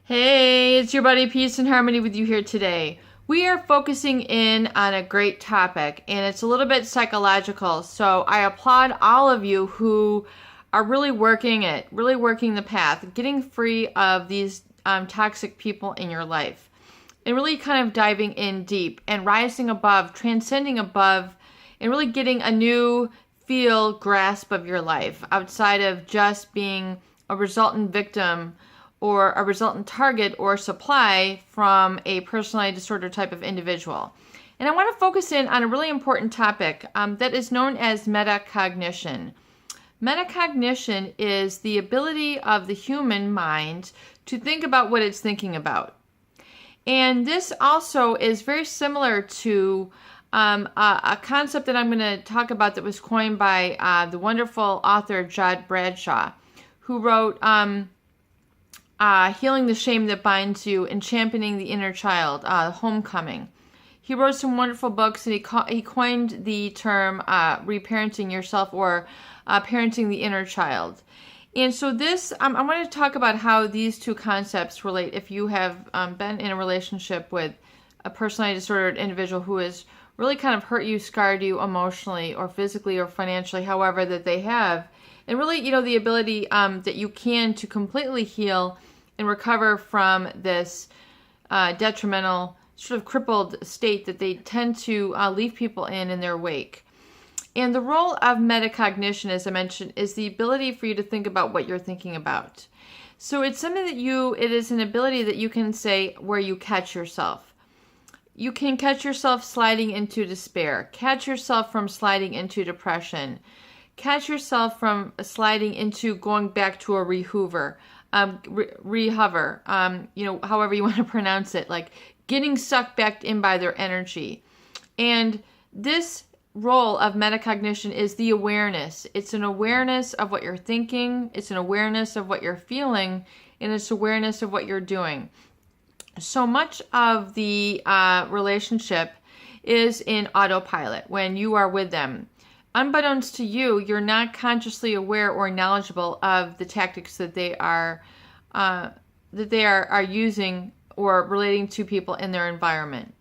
Hey, it's your buddy Peace and Harmony with you here today. We are focusing in on a great topic, and it's a little bit psychological. So I applaud all of you who are really working the path, getting free of these toxic people in your life, and really kind of diving in deep and rising above, transcending above, and really getting a new grasp of your life outside of just being a resultant victim or a resultant target or supply from a personality disorder type of individual. And I want to focus in on a really important topic that is known as metacognition. Metacognition is the ability of the human mind to think about what it's thinking about. And this also is very similar to a concept that I'm going to talk about that was coined by the wonderful author John Bradshaw, who wrote Healing the Shame That Binds You and Championing the Inner Child, Homecoming. He wrote some wonderful books, and he coined the term reparenting yourself, or parenting the inner child. And so this, I want to talk about how these two concepts relate if you have been in a relationship with a personality disordered individual who has really kind of hurt you, scarred you emotionally or physically or financially, however that they have. And really, the ability that you can to completely heal and recover from this detrimental, sort of crippled state that they tend to leave people in their wake. And the role of metacognition, as I mentioned, is the ability for you to think about what you're thinking about. So it's something that it is an ability that you can say where you catch yourself. You can catch yourself sliding into despair, catch yourself from sliding into depression, catch yourself from sliding into going back to a rehover, however you want to pronounce it, like getting sucked back in by their energy. And this role of metacognition is the awareness. It's an awareness of what you're thinking, it's an awareness of what you're feeling, and it's awareness of what you're doing. So much of the relationship is in autopilot when you are with them. Unbeknownst to you, you're not consciously aware or knowledgeable of the tactics that they are using or relating to people in their environment.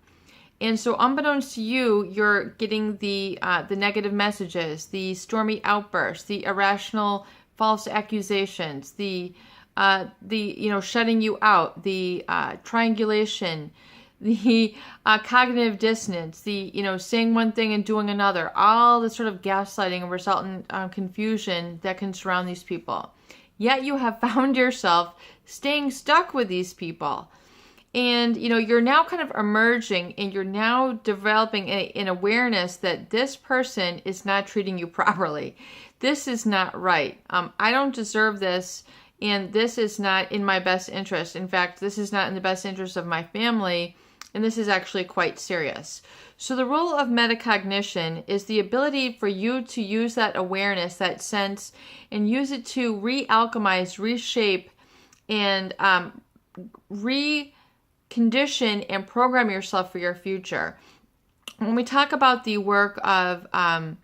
And so unbeknownst to you, you're getting the negative messages, the stormy outbursts, the irrational false accusations, the shutting you out, the triangulation, the cognitive dissonance, the saying one thing and doing another, all the sort of gaslighting and resultant confusion that can surround these people. Yet you have found yourself staying stuck with these people. And, you're now kind of emerging, and you're now developing an awareness that this person is not treating you properly. This is not right. I don't deserve this, and this is not in my best interest. In fact, this is not in the best interest of my family, and this is actually quite serious. So the role of metacognition is the ability for you to use that awareness, that sense, and use it to re-alchemize, reshape, and recondition and program yourself for your future. When we talk about the work of, who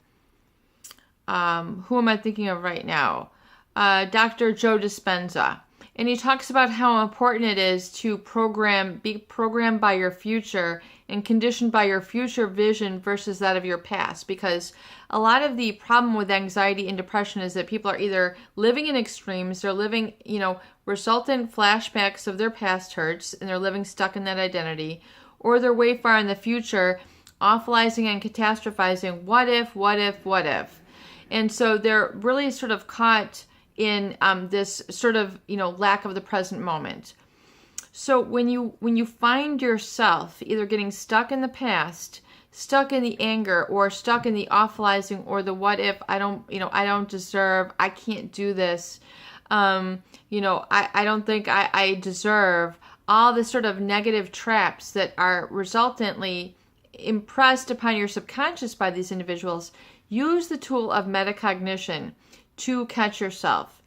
am I thinking of right now? Dr. Joe Dispenza. And he talks about how important it is to be programmed by your future and conditioned by your future vision versus that of your past. Because a lot of the problem with anxiety and depression is that people are either living in extremes, they're living, resultant flashbacks of their past hurts, and they're living stuck in that identity, or they're way far in the future, awfulizing and catastrophizing, what if. And so they're really sort of caught in this sort of, lack of the present moment. So when you find yourself either getting stuck in the past, stuck in the anger, or stuck in the awfulizing or the what if, I don't deserve, I can't do this, I don't think I deserve, all the sort of negative traps that are resultantly impressed upon your subconscious by these individuals, use the tool of metacognition to catch yourself,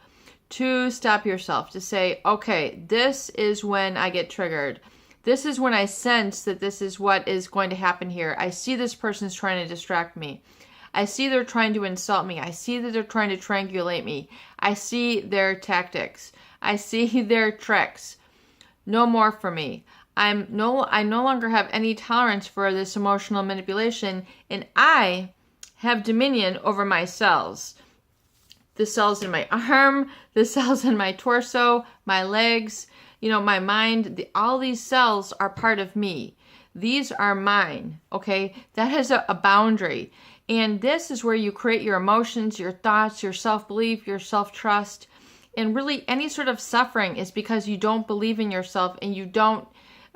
to stop yourself, to say, okay, this is when I get triggered. This is when I sense that this is what is going to happen here. I see this person's trying to distract me. I see they're trying to insult me. I see that they're trying to triangulate me. I see their tactics. I see their tricks. No more for me. I no longer have any tolerance for this emotional manipulation, and I have dominion over my cells. The cells in my arm, the cells in my torso, my legs, my mind, all these cells are part of me. These are mine, okay? That has a boundary. And this is where you create your emotions, your thoughts, your self-belief, your self-trust. And really any sort of suffering is because you don't believe in yourself and you don't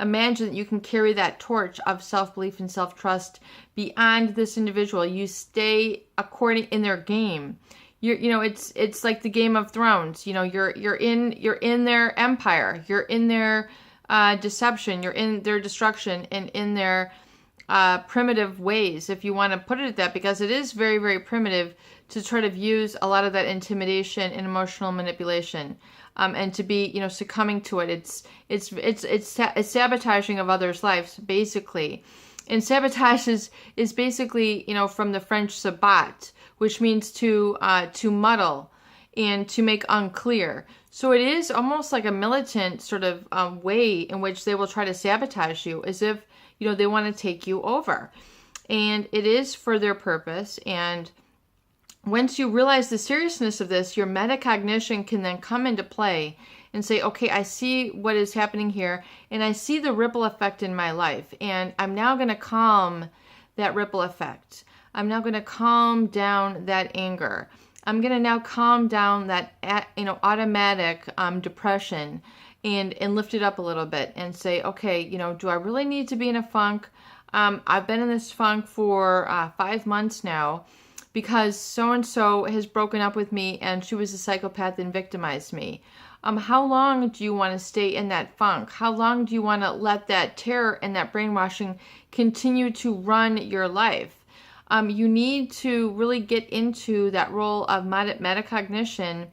imagine that you can carry that torch of self-belief and self-trust beyond this individual. You stay according in their game. It's like the Game of Thrones. You're in their empire. You're in their deception. You're in their destruction and in their primitive ways, if you want to put it at that, because it is very, very primitive to try to use a lot of that intimidation and emotional manipulation, and to be, succumbing to it. It's sabotaging of others' lives, basically. And sabotage is basically, from the French sabbat, which means to muddle and to make unclear. So it is almost like a militant sort of way in which they will try to sabotage you, as if, they want to take you over. And it is for their purpose. And once you realize the seriousness of this, your metacognition can then come into play and say, okay, I see what is happening here, and I see the ripple effect in my life, and I'm now going to calm that ripple effect. I'm now going to calm down that anger. I'm going to now calm down that, automatic depression and lift it up a little bit and say, okay, do I really need to be in a funk? I've been in this funk for 5 months now because so-and-so has broken up with me and she was a psychopath and victimized me. How long do you want to stay in that funk? How long do you want to let that terror and that brainwashing continue to run your life? You need to really get into that role of metacognition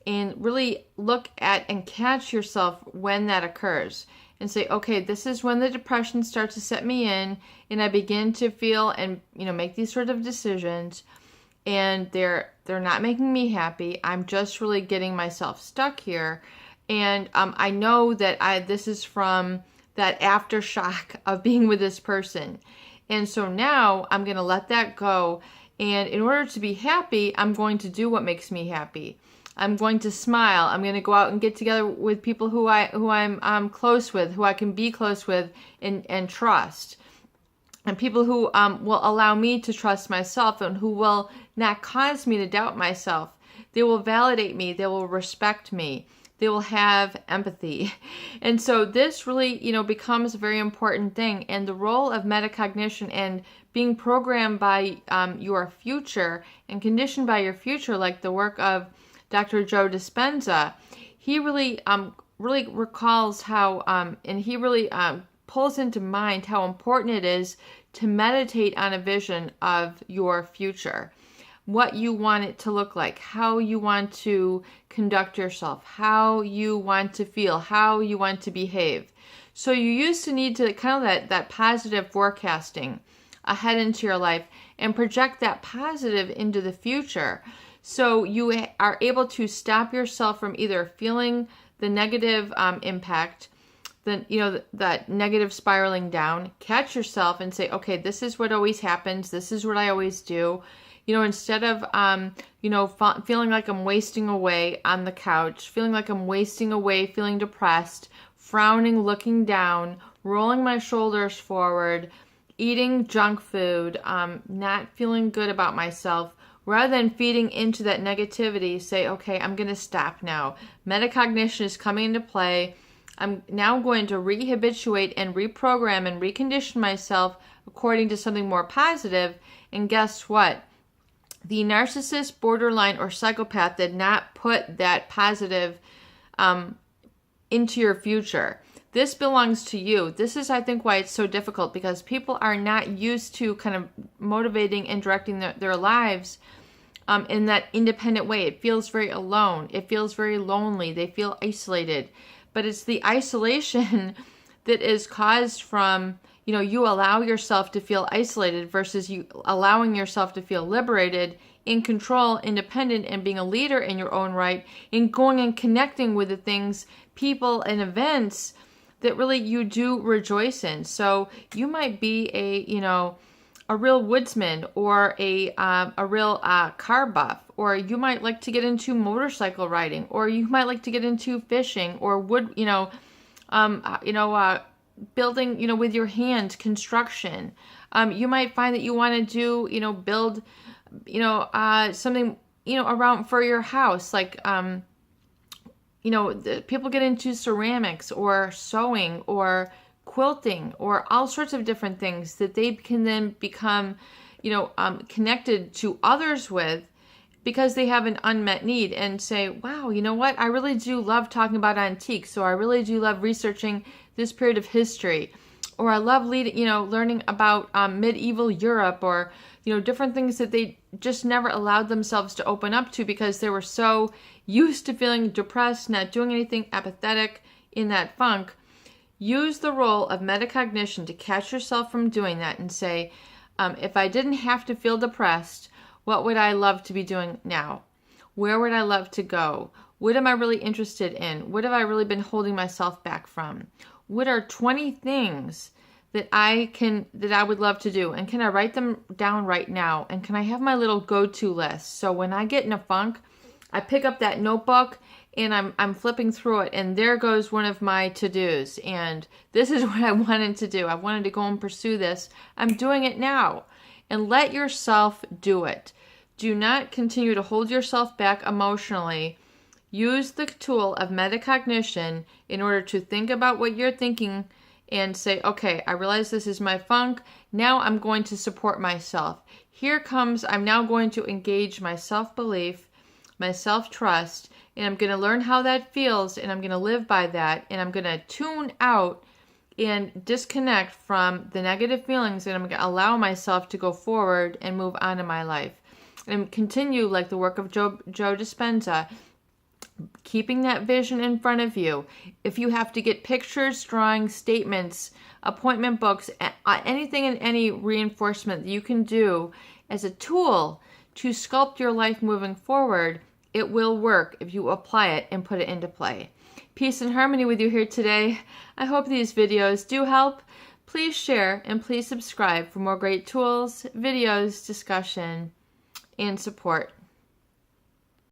and really look at and catch yourself when that occurs and say, okay, this is when the depression starts to set me in and I begin to feel and, make these sort of decisions, and they're not making me happy. I'm just really getting myself stuck here. And I know that this is from that aftershock of being with this person. And so now I'm going to let that go. And in order to be happy, I'm going to do what makes me happy. I'm going to smile. I'm going to go out and get together with people who I'm close with, who I can be close with and trust. And people who will allow me to trust myself and who will not cause me to doubt myself. They will validate me. They will respect me. They will have empathy. And so this really, becomes a very important thing. And the role of metacognition and being programmed by your future and conditioned by your future, like the work of Dr. Joe Dispenza, he really recalls how, and he really pulls into mind how important it is to meditate on a vision of your future. What you want it to look like, how you want to conduct yourself, how you want to feel, how you want to behave. So you used to need to kind of that positive forecasting ahead into your life and project that positive into the future. So you are able to stop yourself from either feeling the negative impact, that negative spiraling down, catch yourself and say, okay, this is what always happens. This is what I always do. Instead of, feeling like I'm wasting away on the couch, feeling like I'm wasting away, feeling depressed, frowning, looking down, rolling my shoulders forward, eating junk food, not feeling good about myself, rather than feeding into that negativity, say, okay, I'm going to stop now. Metacognition is coming into play. I'm now going to rehabituate and reprogram and recondition myself according to something more positive. And guess what? The narcissist, borderline, or psychopath did not put that positive into your future. This belongs to you. This is, I think, why it's so difficult, because people are not used to kind of motivating and directing their lives in that independent way. It feels very alone. It feels very lonely. They feel isolated. But it's the isolation that is caused from, you allow yourself to feel isolated versus you allowing yourself to feel liberated, in control, independent, and being a leader in your own right, and going and connecting with the things, people, and events that really you do rejoice in. So you might be a real woodsman, or a real car buff, or you might like to get into motorcycle riding, or you might like to get into fishing, or building, with your hands, construction. You might find that you want to do, build, something, around for your house, like, people get into ceramics or sewing or quilting or all sorts of different things that they can then become, connected to others with, because they have an unmet need, and say, wow, you know what? I really do love talking about antiques, or I really do love researching this period of history, or I love learning about medieval Europe, or, different things that they just never allowed themselves to open up to because they were so used to feeling depressed, not doing anything, apathetic, in that funk. Use the role of metacognition to catch yourself from doing that and say, if I didn't have to feel depressed, what would I love to be doing now? Where would I love to go? What am I really interested in? What have I really been holding myself back from? What are 20 things that I would love to do? And can I write them down right now? And can I have my little go-to list? So when I get in a funk, I pick up that notebook and I'm flipping through it, and there goes one of my to-dos. And this is what I wanted to do. I wanted to go and pursue this. I'm doing it now. And let yourself do it. Do not continue to hold yourself back emotionally. Use the tool of metacognition in order to think about what you're thinking and say, okay, I realize this is my funk. Now I'm going to support myself. I'm now going to engage my self-belief, my self-trust, and I'm going to learn how that feels, and I'm going to live by that, and I'm going to tune out and disconnect from the negative feelings, and I'm going to allow myself to go forward and move on in my life. And continue like the work of Joe Dispenza, keeping that vision in front of you. If you have to get pictures, drawings, statements, appointment books, anything and any reinforcement that you can do as a tool to sculpt your life moving forward, it will work if you apply it and put it into play. Peace and harmony with you here today. I hope these videos do help. Please share and please subscribe for more great tools, videos, discussion, and support.